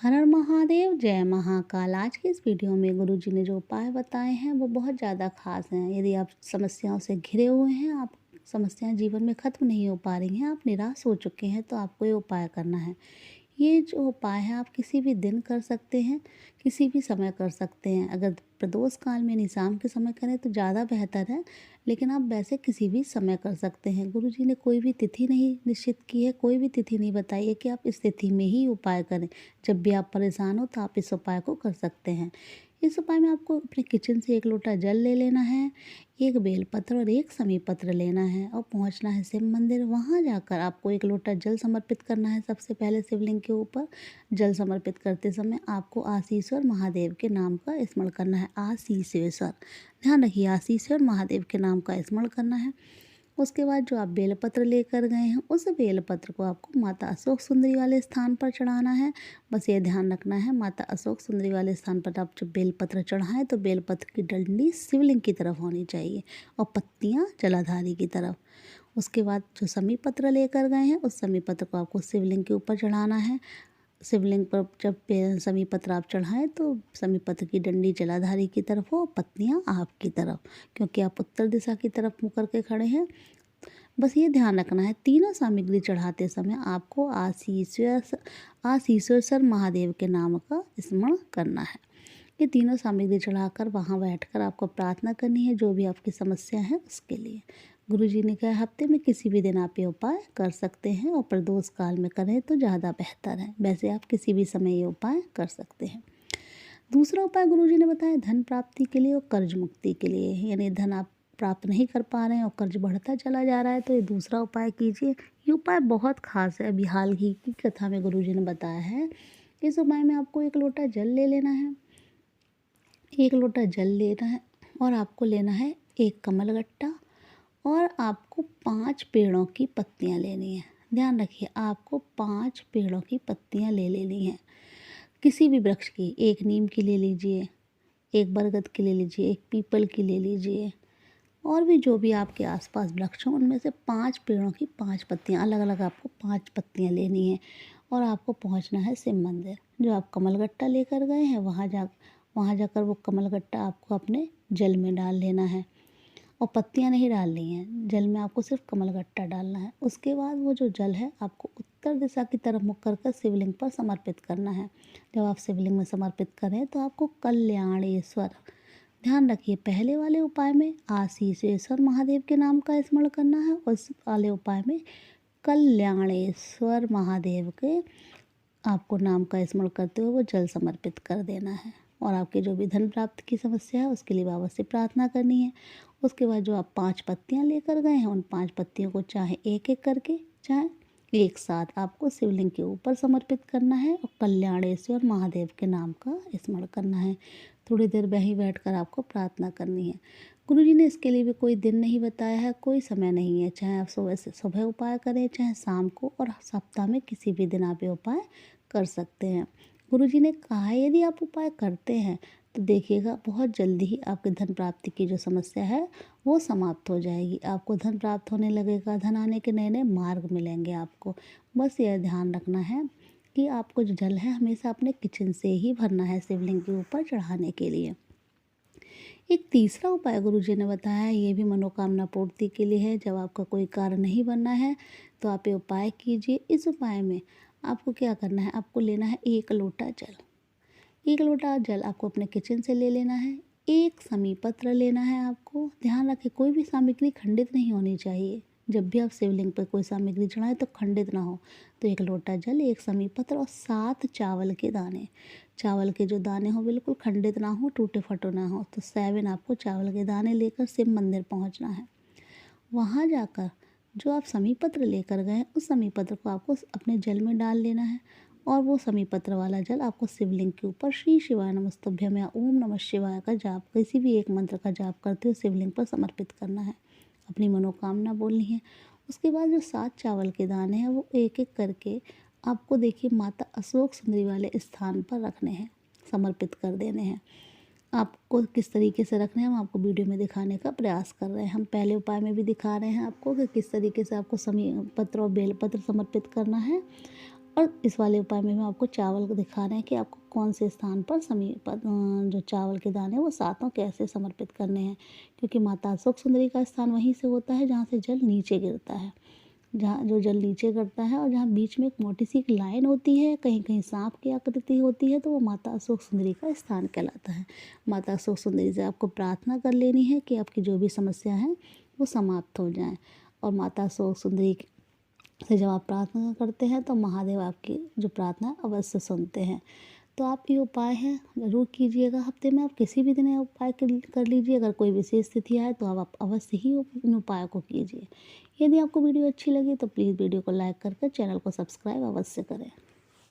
हर हर महादेव, जय महाकाल। आज की इस वीडियो में गुरुजी ने जो उपाय बताए हैं वो बहुत ज़्यादा खास हैं। यदि आप समस्याओं से घिरे हुए हैं, आप समस्याएं जीवन में ख़त्म नहीं हो पा रही हैं, आप निराश हो चुके हैं, तो आपको ये उपाय करना है। ये जो उपाय है आप किसी भी दिन कर सकते हैं, किसी भी समय कर सकते हैं। अगर प्रदोष काल में यानी शाम के समय करें तो ज़्यादा बेहतर है, लेकिन आप वैसे किसी भी समय कर सकते हैं। गुरुजी ने कोई भी तिथि नहीं निश्चित की है, कोई भी तिथि नहीं बताई है कि आप इस तिथि में ही उपाय करें। जब भी आप परेशान हो तो आप इस उपाय को कर सकते हैं। इस उपाय में आपको अपने किचन से 1 लोटा जल ले लेना है, 1 बेलपत्र और 1 समी पत्र लेना है और पहुंचना है शिव मंदिर। वहां जाकर आपको 1 लोटा जल समर्पित करना है। सबसे पहले शिवलिंग के ऊपर जल समर्पित करते समय आपको आशीश्वर महादेव के नाम का स्मरण करना है। आशीश्वर, ध्यान रखिए, आशीश्वर महादेव के नाम का स्मरण करना है। उसके बाद जो आप बेलपत्र लेकर गए हैं, उस बेलपत्र को आपको माता अशोक सुंदरी वाले स्थान पर चढ़ाना है। बस ये ध्यान रखना है, माता अशोक सुंदरी वाले स्थान पर आप जब बेलपत्र चढ़ाएं तो बेलपत्र की डंडी शिवलिंग की तरफ होनी चाहिए और पत्तियां जलाधारी की तरफ। उसके बाद जो समी पत्र लेकर गए हैं, उस समी पत्र को आपको शिवलिंग के ऊपर चढ़ाना है। शिवलिंग पर जब समी पत्र आप चढ़ाएं तो समी पत्र की डंडी जलाधारी की तरफ हो, पत्तियां आपकी तरफ, क्योंकि आप उत्तर दिशा की तरफ मुँह करके खड़े हैं। बस ये ध्यान रखना है, तीनों सामग्री चढ़ाते समय आपको आशीश्वर महादेव के नाम का स्मरण करना है। ये तीनों सामग्री चढ़ाकर वहाँ बैठकर आपको प्रार्थना करनी है, जो भी आपकी समस्या है उसके लिए। गुरुजी ने कहा हफ्ते में किसी भी दिन आप ये उपाय कर सकते हैं और प्रदोष काल में करें तो ज़्यादा बेहतर है। वैसे आप किसी भी समय ये उपाय कर सकते हैं। दूसरा उपाय गुरुजी ने बताया धन प्राप्ति के लिए और कर्ज मुक्ति के लिए। यानी धन आप प्राप्त नहीं कर पा रहे हैं और कर्ज बढ़ता चला जा रहा है, तो ये दूसरा उपाय कीजिए। ये उपाय बहुत खास है, अभी हाल ही की कथा में गुरुजी ने बताया है। इस उपाय में आपको 1 लोटा जल ले लेना है, 1 लोटा जल लेना है और आपको लेना है 1 कमलगट्टा और आपको 5 पेड़ों की पत्तियां लेनी है। ध्यान रखिए, आपको 5 पेड़ों की पत्तियां ले लेनी है। किसी भी वृक्ष की, 1 नीम की ले लीजिए, 1 बरगद की ले लीजिए, 1 पीपल की ले लीजिए, और भी जो भी आपके आसपास वृक्ष हों उनमें से 5 पेड़ों की 5 पत्तियां, अलग अलग आपको 5 पत्तियां लेनी है और आपको पहुंचना है शिव मंदिर। जो आप कमलगट्टा लेकर गए हैं वहां जाकर वो कमलगट्टा आपको अपने जल में डाल लेना है और पत्तियां नहीं डालनी है, जल में आपको सिर्फ कमलगट्टा डालना है। उसके बाद वो जो जल है आपको उत्तर दिशा की तरफ मुख कर शिवलिंग पर समर्पित करना है। जब आप शिवलिंग में समर्पित करें तो आपको कल्याणेश्वर, ध्यान रखिए, पहले वाले उपाय में आशीश्वर महादेव के नाम का स्मरण करना है, उस वाले उपाय में कल्याणेश्वर महादेव के आपको नाम का स्मरण करते हुए वो जल समर्पित कर देना है और आपके जो भी धन प्राप्त की समस्या है उसके लिए बाबा से प्रार्थना करनी है। उसके बाद जो आप 5 पत्तियां लेकर गए हैं, उन 5 पत्तियों को चाहे एक एक करके, चाहे एक साथ आपको शिवलिंग के ऊपर समर्पित करना है और कल्याणेश्वर महादेव के नाम का स्मरण करना है। थोड़ी देर वहीं बैठकर आपको प्रार्थना करनी है। गुरुजी ने इसके लिए भी कोई दिन नहीं बताया है, कोई समय नहीं है, चाहे आप सुबह से सुबह उपाय करें चाहे शाम को, और सप्ताह में किसी भी दिन आप ये उपाय कर सकते हैं। गुरुजी ने कहा है यदि आप उपाय करते हैं तो देखिएगा बहुत जल्दी ही आपके धन प्राप्ति की जो समस्या है वो समाप्त हो जाएगी। आपको धन प्राप्त होने लगेगा, धन आने के नए नए मार्ग मिलेंगे आपको। बस यह ध्यान रखना है कि आपको जो जल है हमेशा अपने किचन से ही भरना है शिवलिंग के ऊपर चढ़ाने के लिए। एक तीसरा उपाय गुरुजी ने बताया है, ये भी मनोकामना पूर्ति के लिए है। जब आपका कोई कार्य नहीं बनना है तो आप ये उपाय कीजिए। इस उपाय में आपको क्या करना है, आपको लेना है 1 लोटा जल। 1 लोटा जल आपको अपने किचन से ले लेना है। 1 समी पत्र लेना है आपको। ध्यान रखें, कोई भी सामग्री खंडित नहीं होनी चाहिए। जब भी आप शिवलिंग पर कोई सामग्री चढ़ाएं तो खंडित ना हो। तो 1 लोटा जल, 1 समी पत्र और 7 चावल के दाने। चावल के जो दाने हो बिल्कुल खंडित ना हो, टूटे फटो ना हो। तो 7 आपको चावल के दाने लेकर शिव मंदिर पहुंचना है। वहां जाकर जो आप समी पत्र लेकर गए उस समी पत्र को आपको अपने जल में डाल लेना है और वो समी पत्र वाला जल आपको शिवलिंग के ऊपर श्री शिवाय नमस्तुभ्यम या ओम नमः शिवाय का जाप, किसी भी एक मंत्र का जाप करते हुए शिवलिंग पर समर्पित करना है। अपनी मनोकामना बोलनी है। उसके बाद जो 7 चावल के दाने हैं वो एक एक करके आपको देखिए माता अशोक सुंदरी वाले स्थान पर रखने हैं, समर्पित कर देने हैं। आपको किस तरीके से रखना है हम आपको वीडियो में दिखाने का प्रयास कर रहे हैं। हम पहले उपाय में भी दिखा रहे हैं आपको कि किस तरीके से आपको समी पत्र और बेलपत्र समर्पित करना है। और इस वाले उपाय में हम आपको चावल को दिखा रहे हैं कि आपको कौन से स्थान पर जो चावल के दाने वो सातों कैसे समर्पित करने हैं, क्योंकि माता अशोक सुंदरी का स्थान वहीं से होता है जहाँ से जल नीचे गिरता है। जहाँ जो जल नीचे गिरता है और जहाँ बीच में एक मोटी सी एक लाइन होती है, कहीं कहीं सांप की आकृति होती है, तो वो माता अशोक सुंदरी का स्थान कहलाता है। माता अशोक सुंदरी से आपको प्रार्थना कर लेनी है कि आपकी जो भी समस्या है वो समाप्त हो जाए। और माता अशोक सुंदरी से जब आप प्रार्थना करते हैं तो महादेव आपकी जो प्रार्थना अवश्य सुनते हैं। तो आप ये उपाय है ज़रूर कीजिएगा। हफ्ते में आप किसी भी दिन ये उपाय कर लीजिए। अगर कोई विशेष तिथि आए तो आप अवश्य ही इन उपायों को कीजिए। यदि आपको वीडियो अच्छी लगी तो प्लीज़ वीडियो को लाइक करके चैनल को सब्सक्राइब अवश्य करें।